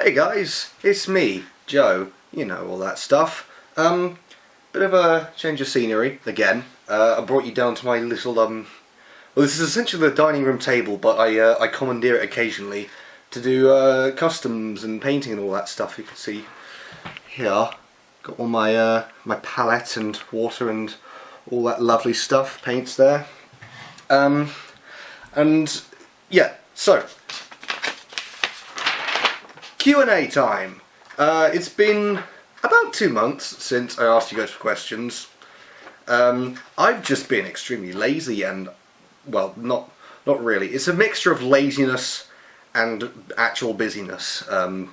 Hey guys, it's me, Joe. You know all that stuff. Bit of a change of scenery again. I brought you down to my little well, this is essentially the dining room table, but I commandeer it occasionally to do customs and painting and all that stuff. You can see here, got all my my palette and water and all that lovely stuff, paints there. And yeah, so Q&A time. It's been about 2 months since I asked you guys for questions. I've just been extremely lazy and, well, not really. It's a mixture of laziness and actual busyness. But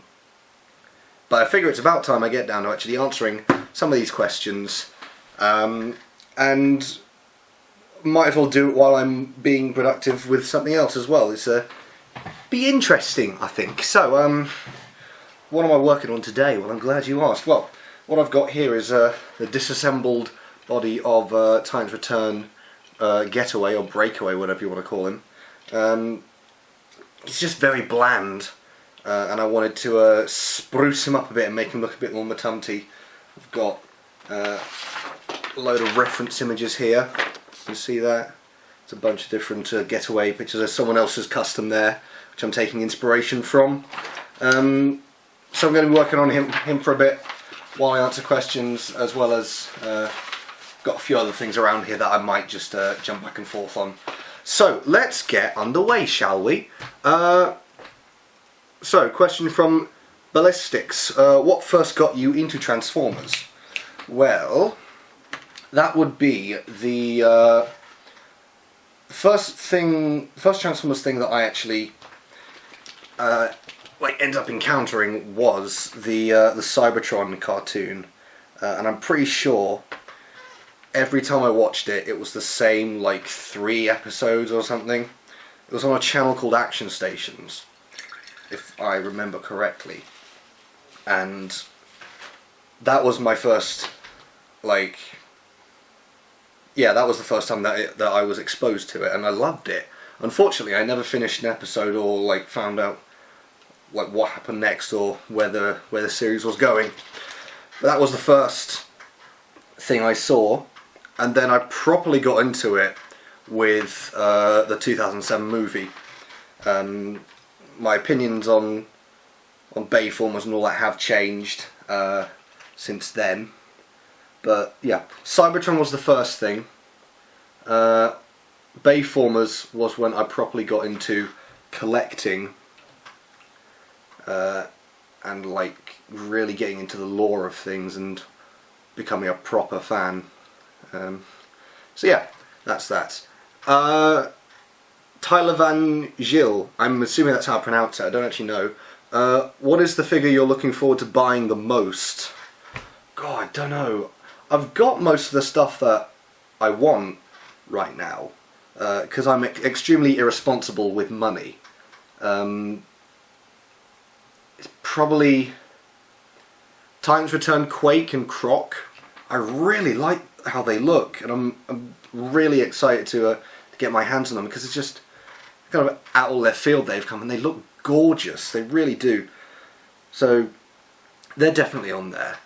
I figure it's about time I get down to actually answering some of these questions. And might as well do it while I'm being productive with something else as well. It's be interesting, I think. So, what am I working on today? Well, I'm glad you asked. Well, what I've got here is the disassembled body of Titan's Return Getaway, or Breakaway, whatever you want to call him. He's just very bland, and I wanted to spruce him up a bit and make him look a bit more matumty. I've got a load of reference images here. You can see that. It's a bunch of different Getaway pictures. There's someone else's custom there, which I'm taking inspiration from. So I'm going to be working on him for a bit while I answer questions, as well as got a few other things around here that I might just jump back and forth on. So let's get underway, shall we? So, question from Ballistics. What first got you into Transformers? Well, that would be the first Transformers thing that I actually ended up encountering was the Cybertron cartoon, and I'm pretty sure every time I watched it, it was the same, like, 3 episodes or something. It was on a channel called Action Stations, if I remember correctly, and that was my first, like, yeah, that was the first time that I was exposed to it, and I loved it. Unfortunately, I never finished an episode or, like, found out, like, what happened next or where the series was going. But that was the first thing I saw, and then I properly got into it with the 2007 movie. My opinions on Bayformers and all that have changed since then. But yeah, Cybertron was the first thing. Bayformers was when I properly got into collecting and, like, really getting into the lore of things and becoming a proper fan. So yeah, that's that. Tyler Van Gil, I'm assuming that's how I pronounce it, I don't actually know. What is the figure you're looking forward to buying the most? God, I don't know. I've got most of the stuff that I want right now, because I'm extremely irresponsible with money. It's probably Titan's Return, Quake and Croc. I really like how they look, and I'm really excited to get my hands on them, because it's just kind of out of left field they've come, and they look gorgeous. They really do. So they're definitely on there.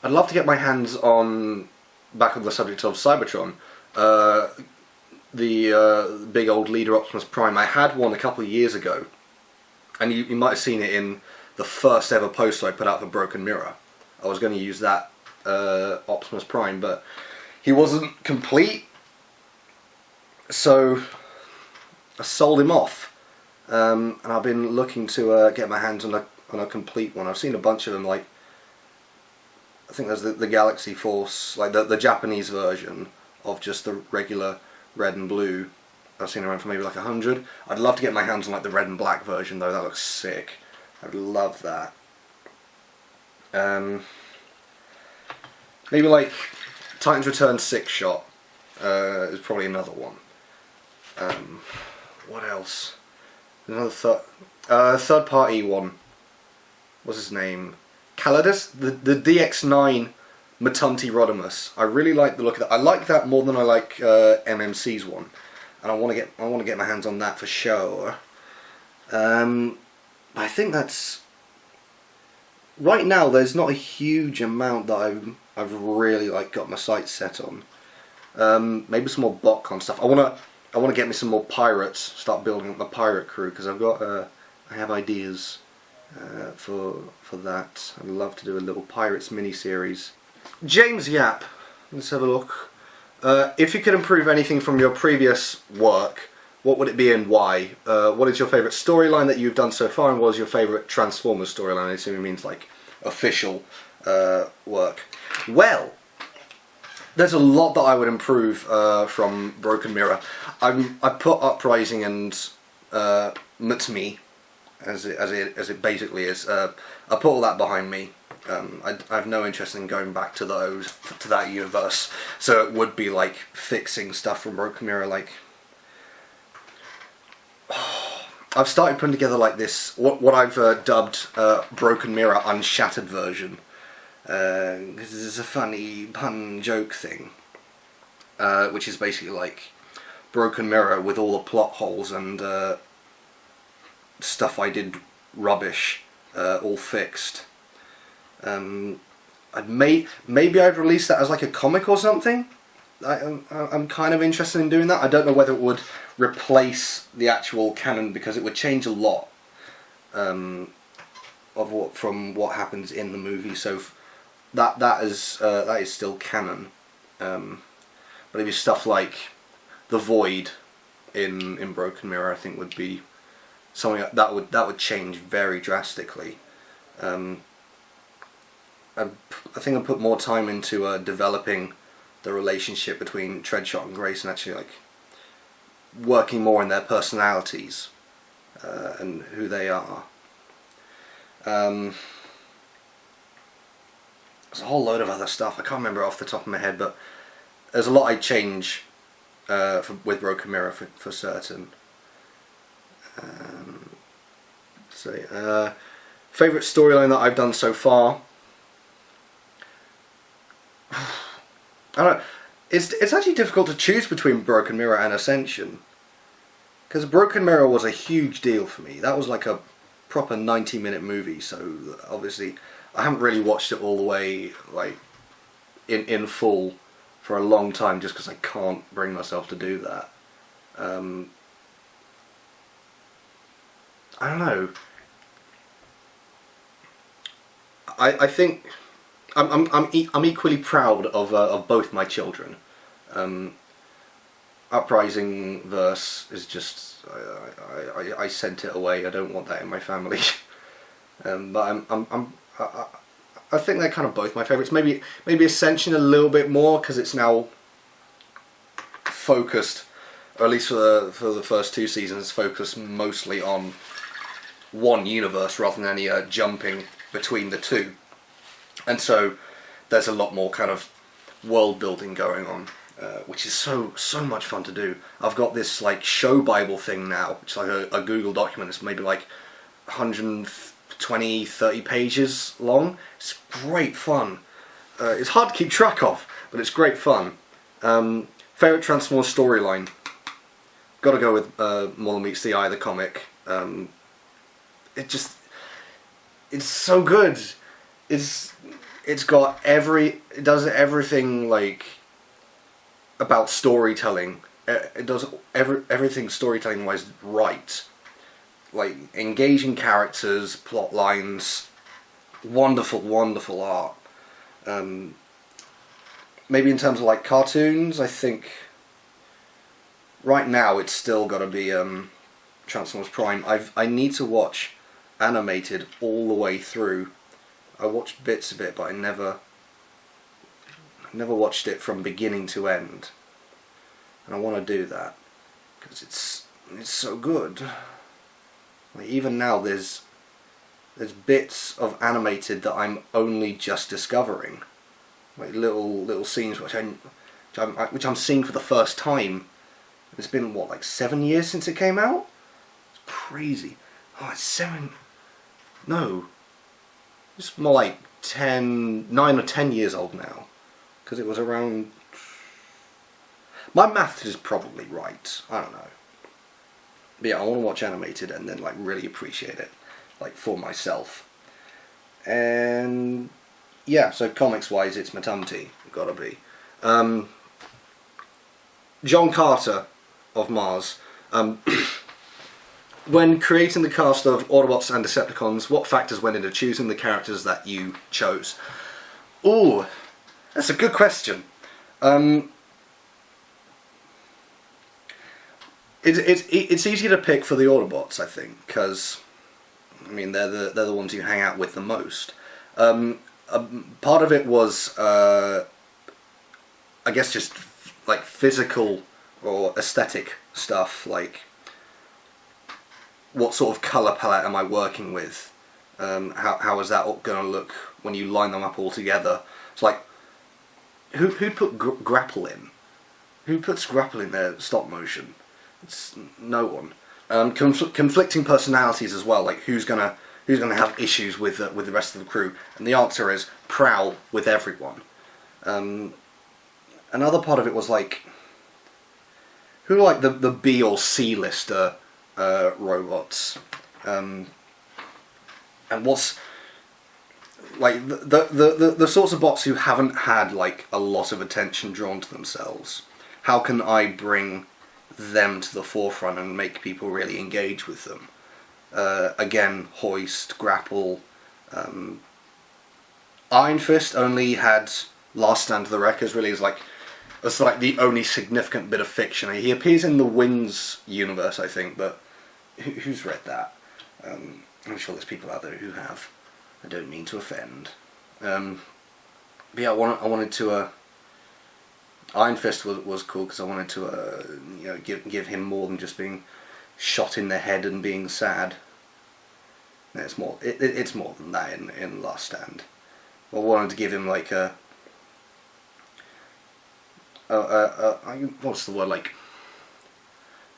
I'd love to get my hands on, back on the subject of Cybertron, the big old leader Optimus Prime. I had one a couple of years ago, and you might have seen it in the first ever poster I put out for Broken Mirror. I was going to use that Optimus Prime, but he wasn't complete, so I sold him off. And I've been looking to get my hands on a complete one. I've seen a bunch of them, like, I think there's the Galaxy Force, like the Japanese version of just the regular red and blue. I've seen around for maybe like 100. I'd love to get my hands on, like, the red and black version though. That looks sick. I'd love that. Maybe like Titan's Return 6-shot is probably another one. What else? Another third party one. What's his name? Calidus? The DX9 Matunti Rodimus. I really like the look of that. I like that more than I like MMC's one, and I want to get my hands on that for sure. I think that's right now. There's not a huge amount that I've really like got my sights set on. Maybe some more botcon stuff. I wanna get me some more pirates. Start building up my pirate crew because I have ideas for that. I'd love to do a little pirates mini-series. James Yap, let's have a look. If you could improve anything from your previous work, what would it be and why? What is your favourite storyline that you've done so far, and what is your favourite Transformers storyline? I assume it means like official work. Well, there's a lot that I would improve from Broken Mirror. I put Uprising and Mutmi, as it basically is. I put all that behind me. I have no interest in going back to that universe. So it would be like fixing stuff from Broken Mirror. Like, I've started putting together like this what I've dubbed Broken Mirror Unshattered version. Because it's a funny pun joke thing, which is basically like Broken Mirror with all the plot holes and stuff I did rubbish, all fixed. Maybe I'd release that as like a comic or something. I'm kind of interested in doing that. I don't know whether it would replace the actual canon because it would change a lot from what happens in the movie. So that is still canon. But if it's stuff like the Void in Broken Mirror, I think would be something that would change very drastically. I think I put more time into developing the relationship between Treadshot and Grace and actually like working more in their personalities and who they are. There's a whole load of other stuff. I can't remember off the top of my head, but there's a lot I'd change with Broken Mirror for certain. Favourite storyline that I've done so far? I don't know. It's actually difficult to choose between Broken Mirror and Ascension, because Broken Mirror was a huge deal for me. That was like a proper 90-minute movie, so obviously I haven't really watched it all the way like in full for a long time, just because I can't bring myself to do that. I don't know. I think I'm equally proud of both my children. Uprising verse is just I sent it away. I don't want that in my family. But I think they're kind of both my favourites. Maybe Ascension a little bit more because it's now focused, or at least for the first two seasons, focused mostly on one universe rather than any jumping between the two. And so there's a lot more kind of world building going on, which is so much fun to do. I've got this like show Bible thing now, which is like a Google document. It's maybe like 120, 30 pages long. It's great fun. It's hard to keep track of, but it's great fun. Favourite Transformers storyline? Gotta go with More Than Meets the Eye, the comic. It's so good. It does everything like about storytelling. It does everything storytelling wise right. Like engaging characters, plot lines, wonderful art. Maybe in terms of like cartoons, I think right now it's still got to be Transformers Prime. I need to watch animated all the way through. I watched bits of it, but I never watched it from beginning to end, and I want to do that because it's so good. Like even now, there's bits of animated that I'm only just discovering, like little scenes which I'm seeing for the first time. It's been what, like 7 years since it came out? It's crazy. Oh, it's 7. No. It's more like 9 or 10 years old now, because it was around. My math is probably right. I don't know. But yeah, I want to watch animated and then like really appreciate it, like for myself. And yeah, so comics wise, it's Matumti, gotta be. John Carter of Mars. When creating the cast of Autobots and Decepticons, what factors went into choosing the characters that you chose? Ooh, that's a good question. It's easy to pick for the Autobots, I think, because I mean they're the ones you hang out with the most. Part of it was, I guess, just like physical or aesthetic stuff, like what sort of colour palette am I working with? How is that going to look when you line them up all together? It's like, who put grapple in? Who puts grapple in their stop motion? It's no one. Conflicting personalities as well. Like who's gonna have issues with the rest of the crew? And the answer is Prowl with everyone. Another part of it was like, who are like the B or C lister robots, and what's like the sorts of bots who haven't had like a lot of attention drawn to themselves. How can I bring them to the forefront and make people really engage with them? Again, Hoist, Grapple. Iron Fist only had Last Stand of the Wreckers. Really, is like that's like the only significant bit of fiction. He appears in the Wings universe, I think, but who's read that? I'm sure there's people out there who have. I don't mean to offend. But yeah, I wanted to. Iron Fist was cool because I wanted to give him more than just being shot in the head and being sad. It's more it's more than that in Last Stand. I wanted to give him like what's the word, like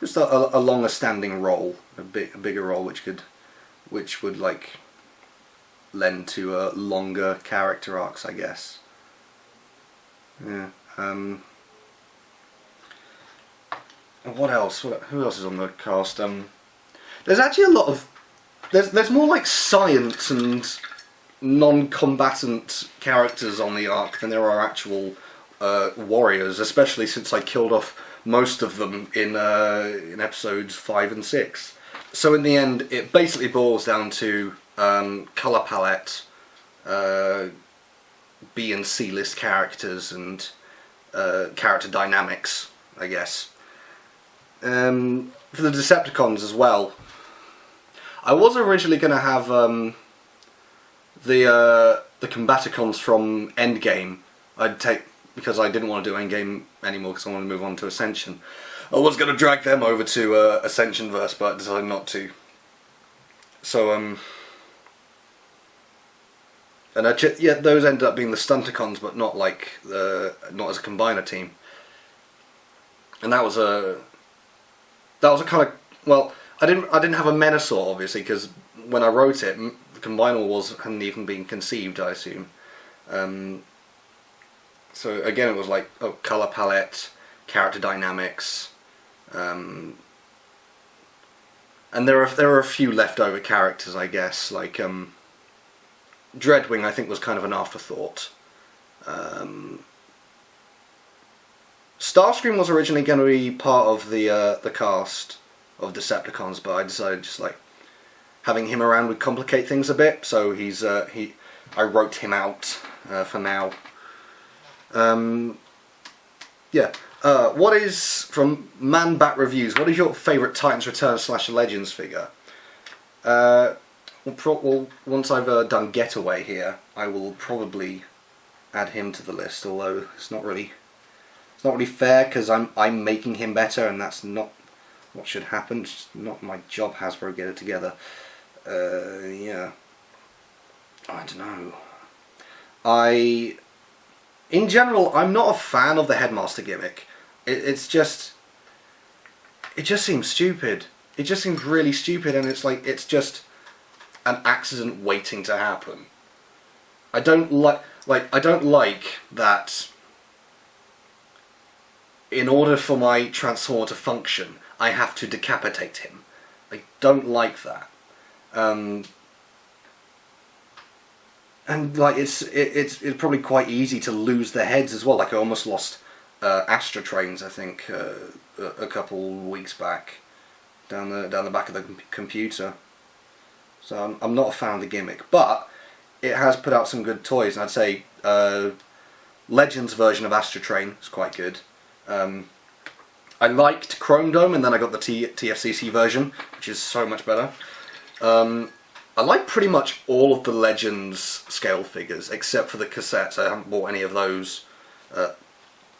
just a longer standing role, a bigger role which would like lend to longer character arcs, I guess. Yeah. What else? Who else is on the cast? There's actually a lot of there's more like science and non-combatant characters on the arc than there are actual warriors, especially since I killed off most of them in episodes 5 and 6. So in the end, it basically boils down to colour palette, B and C list characters, and character dynamics, I guess. For the Decepticons as well, I was originally going to have the Combaticons from Endgame. I'd take, because I didn't want to do Endgame anymore because I wanted to move on to Ascension. I was going to drag them over to Ascensionverse, but I decided not to. So and yeah, those ended up being the Stunticons, but not like not as a combiner team. And that was a kind of, well, I didn't have a Menasor obviously, because when I wrote it, the combiner hadn't even been conceived, I assume. So again, it was like color palette, character dynamics, and there are a few leftover characters, I guess, like Dreadwing, I think, was kind of an afterthought. Starscream was originally going to be part of the cast of Decepticons, but I decided just like having him around would complicate things a bit, so I wrote him out for now. Yeah. What is, from Man Bat Reviews, what is your favourite Titans Return / Legends figure? Well, once I've done Getaway here, I will probably add him to the list, although it's not really fair, because I'm making him better, and that's not what should happen. It's just not my job, Hasbro, get it together. Yeah. I don't know. In general, I'm not a fan of the Headmaster gimmick. It just seems stupid. It just seems really stupid, and it's just an accident waiting to happen. I don't like that. In order for my transformer to function, I have to decapitate him. I don't like that. And like it's probably quite easy to lose their heads as well. Like I almost lost Astra Trains, I think, a couple weeks back down the back of the computer. So I'm not a fan of the gimmick, but it has put out some good toys, and I'd say Legends version of Astra Train is quite good. I liked Chrome Dome, and then I got the TFCC version, which is so much better. I like pretty much all of the Legends scale figures, except for the cassettes. I haven't bought any of those,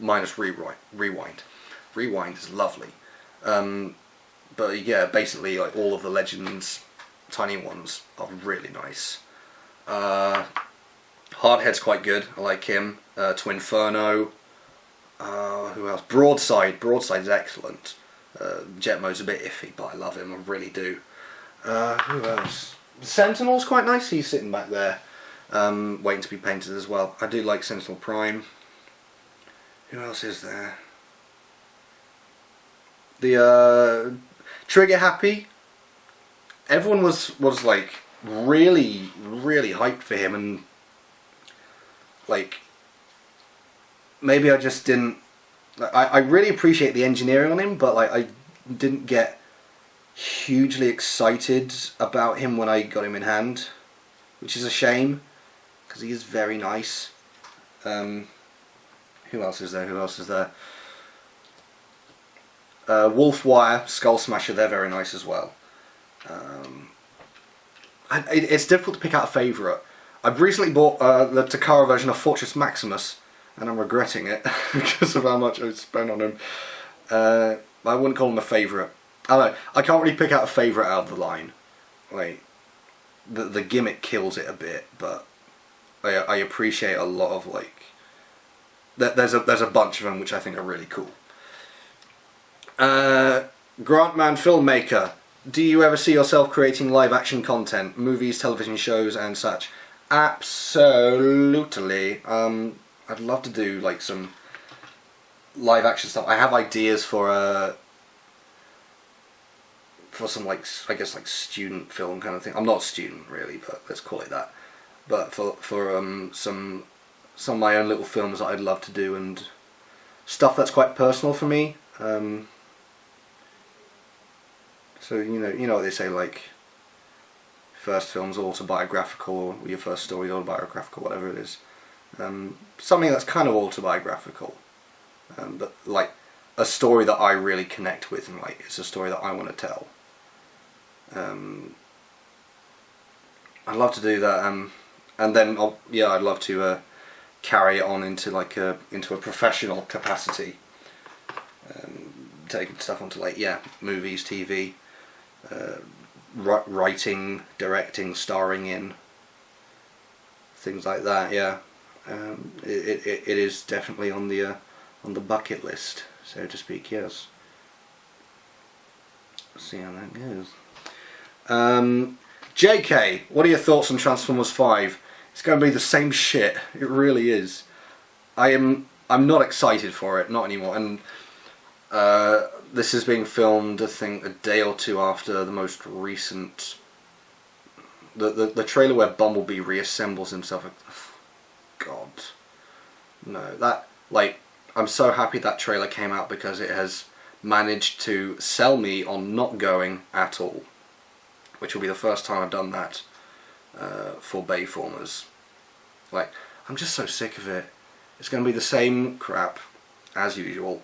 minus Rewind. Rewind is lovely. But yeah, basically like all of the Legends tiny ones are really nice. Hardhead's quite good, I like him. Twinferno. Who else? Broadside. Broadside is excellent. Jetmo's a bit iffy, but I love him, I really do. Who else? Sentinel's quite nice, he's sitting back there, waiting to be painted as well. I do like Sentinel Prime. Who else is there? The Trigger Happy. Everyone was like really hyped for him, and like maybe I just didn't. I really appreciate the engineering on him, but like I didn't get hugely excited about him when I got him in hand, which is a shame because he is very nice. Who else is there? Who else is there? Wolfwire, Skull Smasher, they're very nice as well. It's difficult to pick out a favourite. I've recently bought the Takara version of Fortress Maximus, and I'm regretting it because of how much I spent on him. I wouldn't call him a favourite. I don't know, I can't really pick out a favourite out of the line. Like, the gimmick kills it a bit, but I appreciate a lot of like. There's a bunch of them which I think are really cool. Grantman Filmmaker. Do you ever see yourself creating live action content, movies, television shows, and such? Absolutely. I'd love to do like some live action stuff. I have ideas for some like I guess like student film kind of thing. I'm not a student really, but let's call it that. But for some of my own little films that I'd love to do, and stuff that's quite personal for me. So you know what they say, like first film's autobiographical, or your first story's autobiographical, whatever it is. Something that's kind of autobiographical, but like a story that I really connect with, and like it's a story that I want to tell. I'd love to do that, and then I'd love to carry it on into a professional capacity, taking stuff onto like movies, TV, writing, directing, starring in things like that. Yeah, it is definitely on the bucket list, so to speak. Yes. Let's see how that goes. JK, what are your thoughts on Transformers 5? It's going to be the same shit. It really is. I'm not excited for it, not anymore. And this is being filmed, I think, a day or two after the most recent, the trailer where Bumblebee reassembles himself. God, no, that I'm so happy that trailer came out because it has managed to sell me on not going at all, which will be the first time I've done that for Bayformers. Like, I'm just so sick of it. It's going to be the same crap as usual.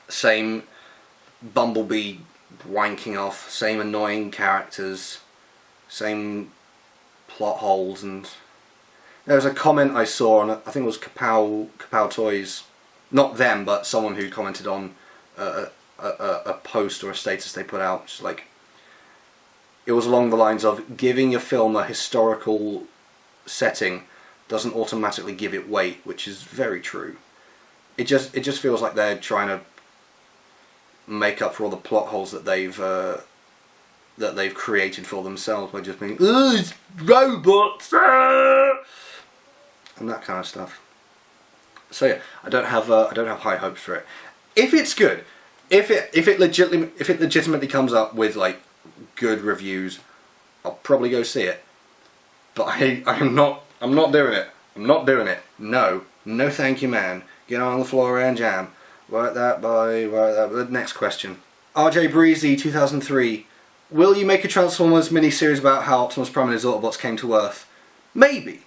Same Bumblebee wanking off, same annoying characters, same plot holes. And there was a comment I saw on, I think it was Kapow Toys, not them, but someone who commented on a post or a status they put out, just like, it was along the lines of, giving your film a historical setting doesn't automatically give it weight, which is very true. It just feels like they're trying to make up for all the plot holes that they've created for themselves by just being, "Oh, it's robots," and that kind of stuff. So yeah, I don't have high hopes for it. If it's good, if it legitimately comes up with like good reviews, I'll probably go see it. But I'm not doing it. I'm not doing it. No thank you, man. Get on the floor and jam. Write that by, the next question. RJ Breezy 2003. Will you make a Transformers mini-series about how Optimus Prime and his Autobots came to Earth? Maybe.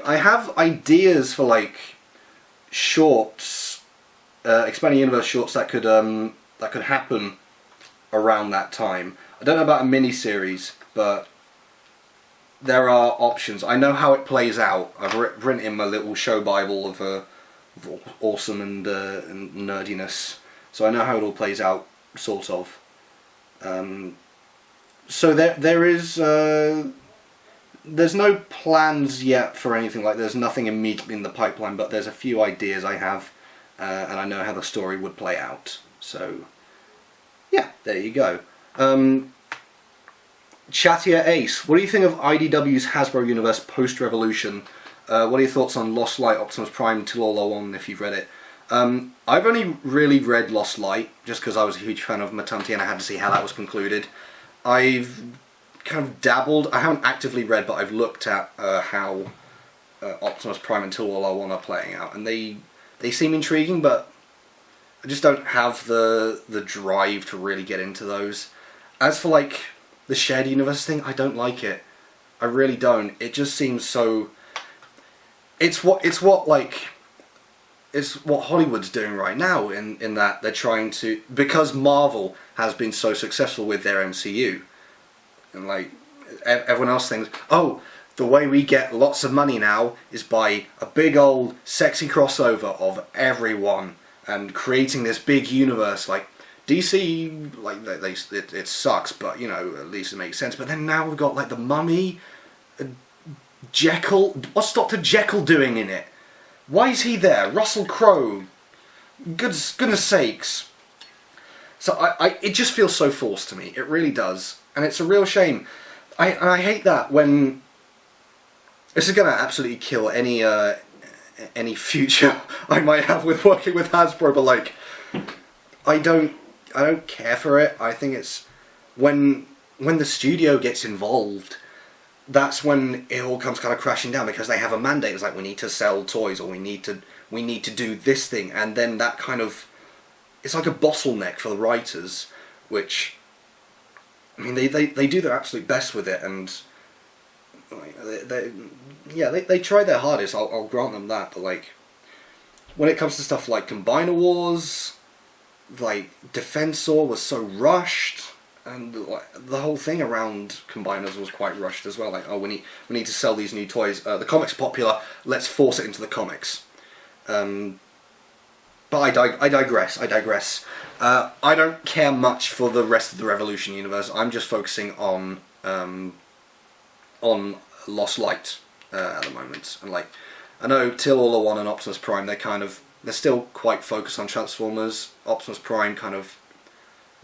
I have ideas for like shorts, expanding universe shorts that could happen around that time. I don't know about a mini-series, but there are options. I know how it plays out. I've written in my little show bible of awesome and nerdiness, so I know how it all plays out, sort of. So there is there's no plans yet for anything. Like, there's nothing immediately in the pipeline, but there's a few ideas I have, and I know how the story would play out. So yeah, there you go. Chattier Ace, what do you think of IDW's Hasbro Universe post-Revolution? What are your thoughts on Lost Light, Optimus Prime, Till All I Want, if you've read it? I've only really read Lost Light, just because I was a huge fan of Matanti and I had to see how that was concluded. I've kind of dabbled, I haven't actively read, but I've looked at how Optimus Prime and Till All I Want are playing out, and they seem intriguing, but I just don't have the drive to really get into those. As for like the shared universe thing, I don't like it. I really don't. It just seems so... It's what Hollywood's doing right now, in that they're trying to... Because Marvel has been so successful with their MCU, and like everyone else thinks, oh, the way we get lots of money now is by a big old sexy crossover of everyone and creating this big universe. Like DC, like it sucks, but you know, at least it makes sense. But then now we've got like the Mummy, Jekyll. What's Dr. Jekyll doing in it? Why is he there? Russell Crowe. Goodness sakes. So it just feels so forced to me. It really does, and it's a real shame. I hate that when this is going to absolutely kill any future I might have with working with Hasbro. But like, I don't care for it. I think it's when the studio gets involved, that's when it all comes kind of crashing down, because they have a mandate. It's like, we need to sell toys, or we need to do this thing, and then that kind of, it's like a bottleneck for the writers, which, I mean, they do their absolute best with it, and they try their hardest. I'll grant them that, but like, when it comes to stuff like Combiner Wars, like Defensor was so rushed. And the whole thing around Combiners was quite rushed as well. Like, oh, we need to sell these new toys. The comic's popular. Let's force it into the comics. But I digress. I don't care much for the rest of the Revolution universe. I'm just focusing on Lost Light at the moment. And like, I know Till All I Want and Optimus Prime, they're still quite focused on Transformers. Optimus Prime kind of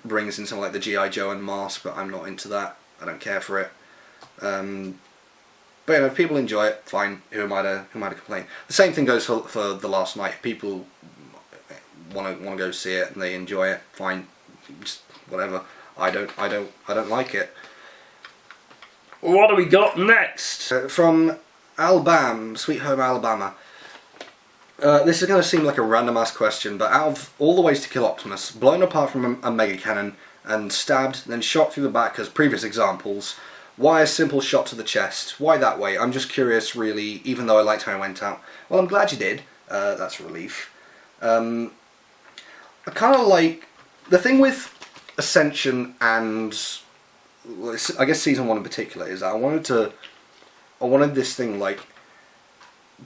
brings in something like the G.I. Joe and Mask, but I'm not into that. I don't care for it. But you know, if people enjoy it, fine. Who am I to complain? The same thing goes for The Last Night. If people want to go see it and they enjoy it, fine. Just whatever. I don't like it. What do we got next? From Alabama, Sweet Home Alabama. This is going to seem like a random ass question, but out of all the ways to kill Optimus, blown apart from a mega cannon and stabbed, then shot through the back as previous examples, why a simple shot to the chest? Why that way? I'm just curious, really, even though I liked how it went out. Well, I'm glad you did. That's a relief. I kind of like... The thing with Ascension and... I guess Season 1 in particular is that I wanted this thing, like,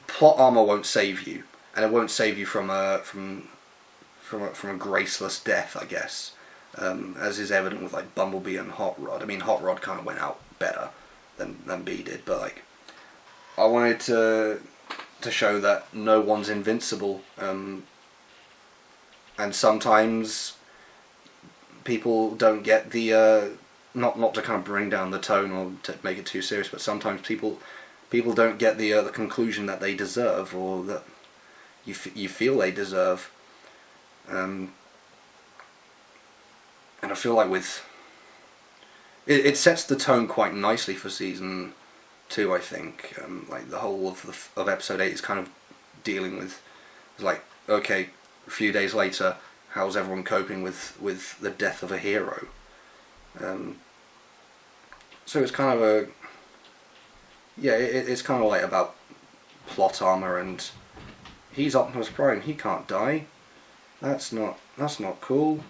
plot armor won't save you. And it won't save you from a graceless death, I guess, as is evident with like Bumblebee and Hot Rod. I mean, Hot Rod kind of went out better than B did, but like, I wanted to show that no one's invincible, and sometimes people don't get the not to kind of bring down the tone or to make it too serious, but sometimes people don't get the conclusion that they deserve, or that you feel they deserve, and I feel like with it sets the tone quite nicely for season 2, I think. Like the whole of episode 8 is kind of dealing with, like, okay, a few days later, how's everyone coping with the death of a hero? So it's kind of it's kind of like about plot armor, and he's Optimus Prime. He can't die. That's not cool.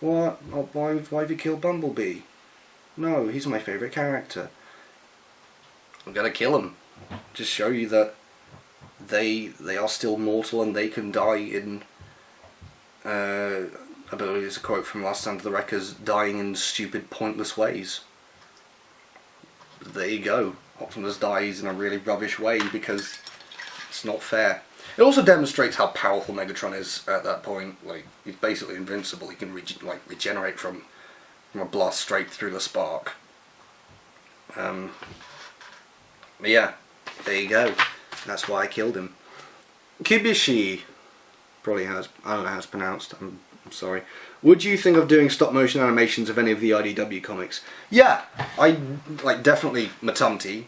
What? Oh, why have you killed Bumblebee? No, he's my favourite character. I'm gonna kill him. Just show you that they are still mortal and they can die in. I believe it's a quote from Last Stand of the Wreckers: dying in stupid, pointless ways. There you go. Optimus dies in a really rubbish way because it's not fair. It also demonstrates how powerful Megatron is at that point. Like, he's basically invincible. He can regenerate from a blast straight through the spark. But yeah, there you go. That's why I killed him. Kibishi, probably has. I don't know how it's pronounced. I'm sorry. Would you think of doing stop motion animations of any of the IDW comics? Yeah, I definitely Matumti.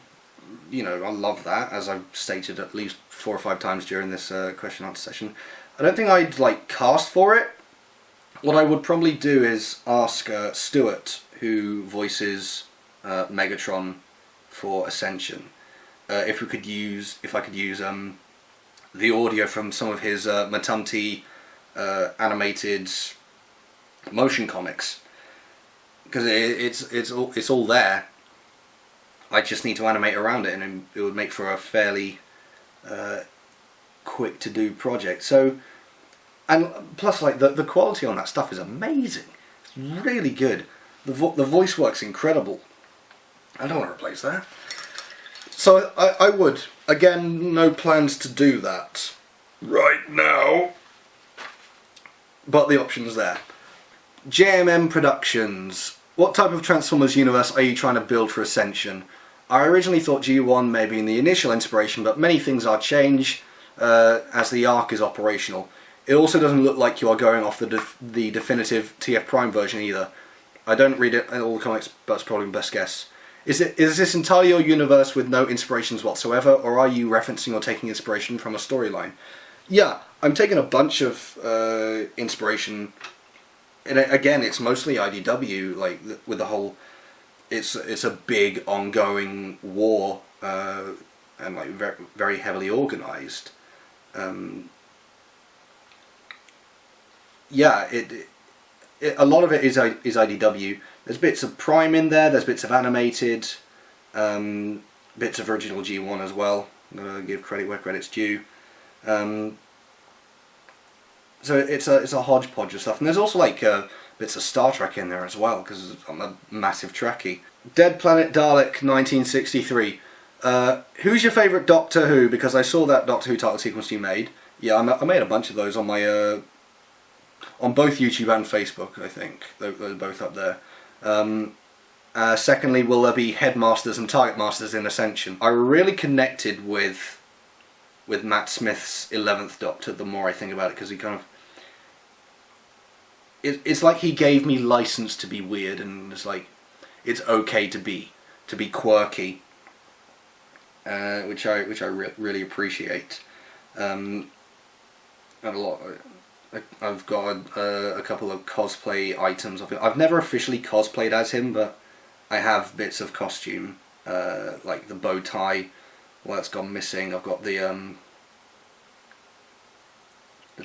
You know, I love that, as I've stated at least 4 or 5 times during this question answer session. I don't think I'd cast for it. What I would probably do is ask Stuart, who voices Megatron for Ascension, if I could use the audio from some of his Matumti animated motion comics, because it's all there. I just need to animate around it, and it would make for a fairly quick to do project. So, and plus, the quality on that stuff is amazing. It's really good. The voice work's incredible. I don't want to replace that. So I would. Again, no plans to do that right now, but the option's there. JMM Productions. What type of Transformers universe are you trying to build for Ascension? I originally thought G1 may be in the initial inspiration, but many things are changed as the arc is operational. It also doesn't look like you are going off the definitive TF Prime version either. I don't read it in all the comics, but it's probably my best guess. Is this entirely your universe with no inspirations whatsoever, or are you referencing or taking inspiration from a storyline? Yeah, I'm taking a bunch of inspiration. And again, it's mostly IDW, with the whole. It's a big ongoing war, and very, very heavily organised. Yeah, a lot of it is IDW. There's bits of Prime in there. There's bits of animated, bits of original G1 as well. I'm gonna give credit where credit's due. So it's a hodgepodge of stuff, and there's also bits of Star Trek in there as well, because I'm a massive Trekkie. Dead Planet Dalek 1963. Who's your favourite Doctor Who? Because I saw that Doctor Who title sequence you made. Yeah, I made a bunch of those on my on both YouTube and Facebook. I think they're both up there. Secondly, will there be Headmasters and Target Masters in Ascension? I really connected with Matt Smith's 11th Doctor the more I think about it, because he kind of it's like he gave me license to be weird, and it's okay to be quirky, which I really appreciate. And a lot. I've got a couple of cosplay items of him. I've never officially cosplayed as him, but I have bits of costume, like the bow tie. Well, that's gone missing. I've got the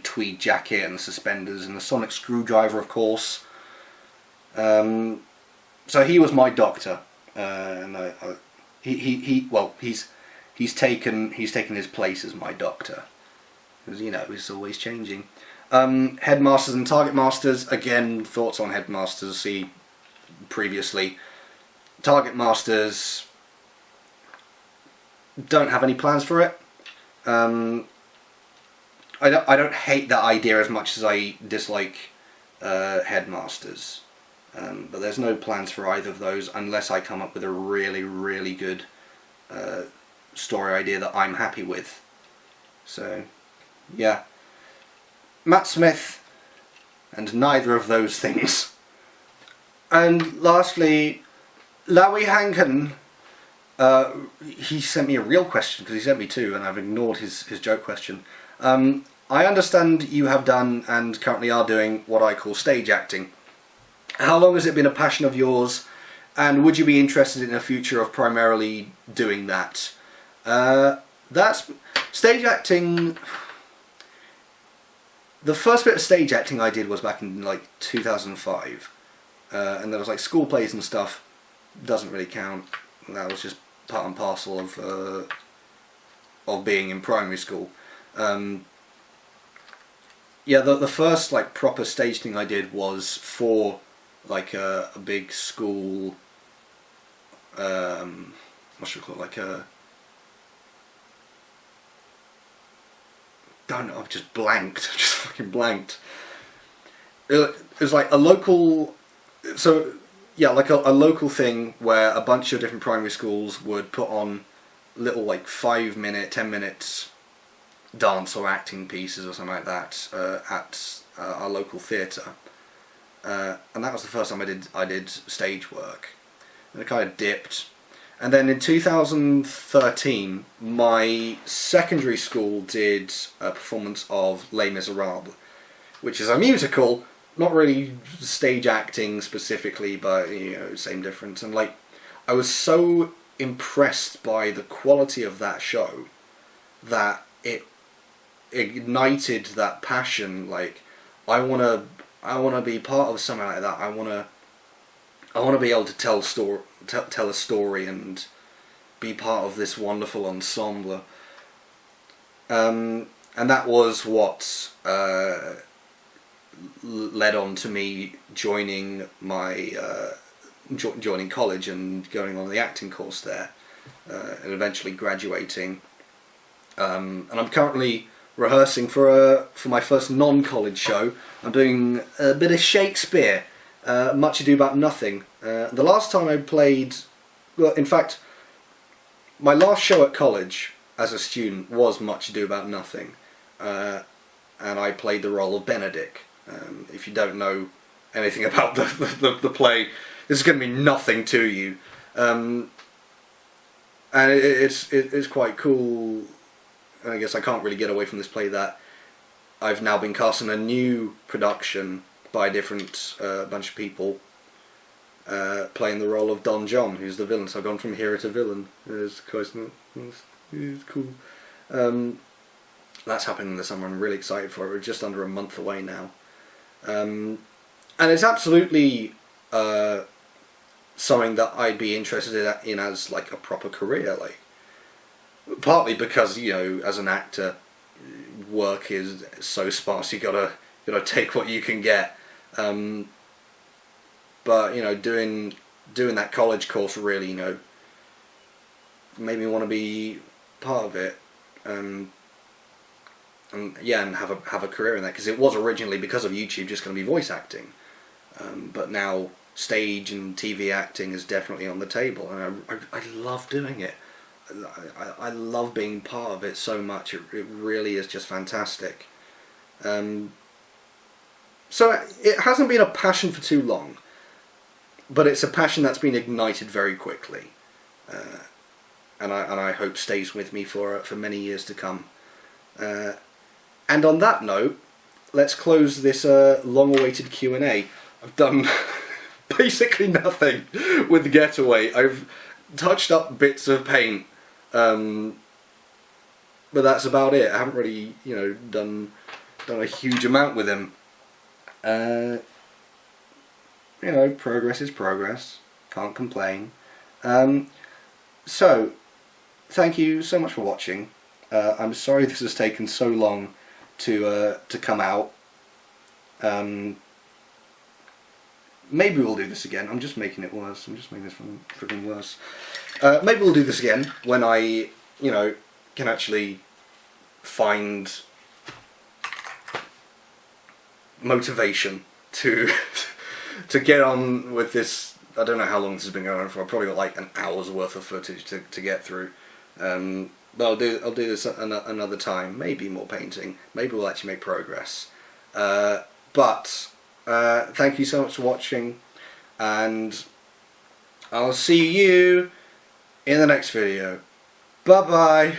tweed jacket and the suspenders and the sonic screwdriver, of course. So he was my Doctor, and he's taken his place as my Doctor, because he's always changing. Headmasters and Target Masters, again, thoughts on Headmasters, see previously. Target Masters, don't have any plans for it. I don't hate that idea as much as I dislike Headmasters, but there's no plans for either of those unless I come up with a really, really good story idea that I'm happy with. So, yeah. Matt Smith, and neither of those things. And lastly, Lawi Hanken, he sent me a real question, because he sent me two, and I've ignored his joke question. I understand you have done and currently are doing what I call stage acting. How long has it been a passion of yours, and would you be interested in a future of primarily doing that? That's stage acting. The first bit of stage acting I did was back in like 2005, and there was like school plays and stuff. Doesn't really count. That was just part and parcel of being in primary school. Yeah, the first like proper stage thing I did was for like a big school. What should I call it? Like a. Don't know. I've just blanked. I've just fucking blanked. It was like a local. So yeah, like a local thing where a bunch of different primary schools would put on little like 5-minute, 10 minutes dance or acting pieces or something like that at our local theatre, and that was the first time I did stage work, and it kind of dipped, and then in 2013 my secondary school did a performance of Les Miserables, which is a musical, not really stage acting specifically, but you know, same difference, and like I was so impressed by the quality of that show that it ignited that passion. Like I wanna be part of something like that. I wanna be able to tell a story and be part of this wonderful ensemble. And that was what led on to me joining joining college and going on the acting course there, and eventually graduating. And I'm currently rehearsing for my first non-college show. I'm doing a bit of Shakespeare, Much Ado About Nothing. The last time I played, well, in fact, my last show at college as a student was Much Ado About Nothing, and I played the role of Benedict. If you don't know anything about the play, this is going to be nothing to you, and it's quite cool. I guess I can't really get away from this play that I've now been cast in a new production by a different bunch of people, playing the role of Don John, who's the villain. So I've gone from hero to villain. It's cool. That's happening in the summer. I'm really excited for it. We're just under a month away now, and it's absolutely something that I'd be interested in as like a proper career. Like, partly because, you know, as an actor, work is so sparse. You gotta take what you can get. But you know, doing that college course really, you know, made me want to be part of it. And yeah, and have a career in that, because it was originally, because of YouTube, just going to be voice acting. But now stage and TV acting is definitely on the table, and I love doing it. I love being part of it so much. It really is just fantastic. So it hasn't been a passion for too long, but it's a passion that's been ignited very quickly, and I hope stays with me for many years to come. And on that note, let's close this long-awaited Q&A. I've done basically nothing with the Getaway. I've touched up bits of paint. But that's about it. I haven't really, you know, done a huge amount with him. You know, progress is progress. Can't complain. So, thank you so much for watching. I'm sorry this has taken so long to come out. Maybe we'll do this again. I'm just making it worse. I'm just making this freaking worse. Maybe we'll do this again when I, you know, can actually find motivation to get on with this. I don't know how long this has been going on for. I've probably got like an hour's worth of footage to get through. But I'll do this another time. Maybe more painting. Maybe we'll actually make progress. But thank you so much for watching, and I'll see you in the next video. Bye bye.